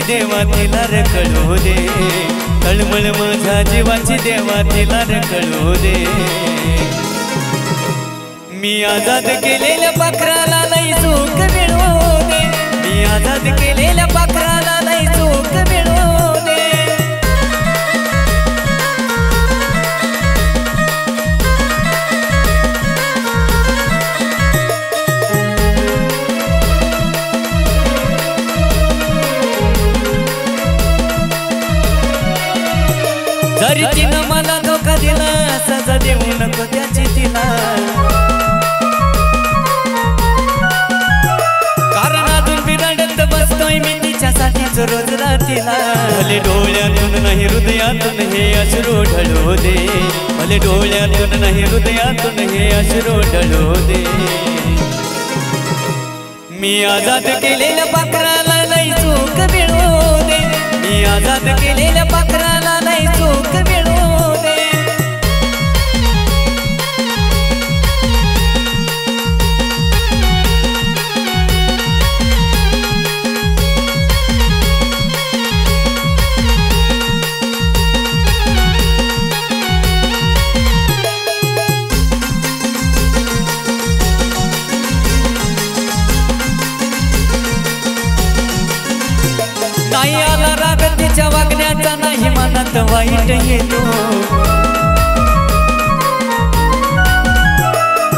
देवा तिला रे कळू दे, तळमळ माझ्या जीवाची देवा तिला रे कळू दे। मी आजाद केलेल्या पाखराला नाही सुख मिळू दे, मी आजाद केलेल्या पाखराला नाही सुख मिळू दे। जरी तिनं मला धोका दिला, सजा देऊ नको त्याची तिला, कारण अजून बिराडत बसतोय मी तिच्यासाठीच रोज रात्रीला। भले डोळ्यातून नाही हृदयातून हे अश्रू ढळू दे, भले डोळ्यातून नाही हृदयातून हे अश्रू ढळू दे। मी आजाद केलेल्या पाखराला नाही सुख मिळू दे, मी आजाद केलेल्या पाखराला नाही सुख मिळू दे। नाही आला राग तिच्या वागण्याचा, नाही मनात वाईट येतो,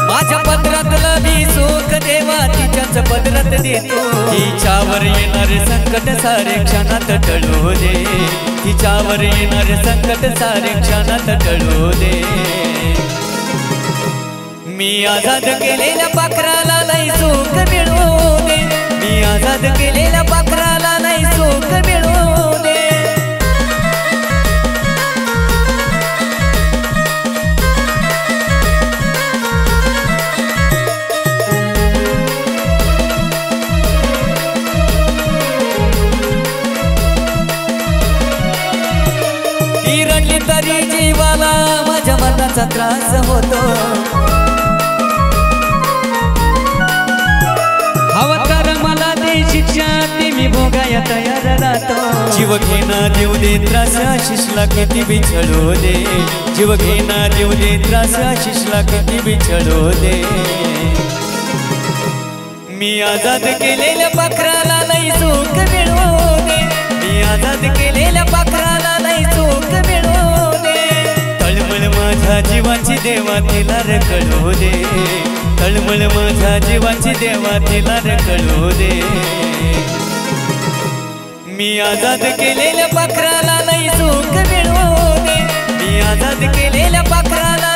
माझ्या पदरातला मी सुख देवा तिच्याच पदरात देतो। तिच्यावर येणारे संकट सारे क्षणात टळू दे, तिच्यावर येणारे संकट सारे क्षणात टळू दे। मी आजाद केलेल्या पाखराला नाही सुख मिळू दे, मी आजाद केलेल्या पाखराला नाही सुख मिळू दे। ती रडली तरी जीवाला माझ्या मनाचा त्रास होतो, हवं तर मला दे शिक्षा ती मी भोगाया तयार राहतो। जीव घेना देऊ दे त्रास आशिषला किती बिछडू दे, जीव घेना देऊ दे त्रास आशिषला किती बिछडू दे। मी आजाद केलेल्या पाखराला नाही सुख मिळू दे, मी आजाद केलेल्या पाखराला नाही सुख मिळू दे। तळमळ माझ्या जीवाची देवा तिला रे कळू दे, तळमळ माझ्या जीवाची देवा तिला रे कळू दे। मी आजाद केलेल्या पाखराला नाही सुख मिळू दे, मी आजाद केलेल्या पाखराला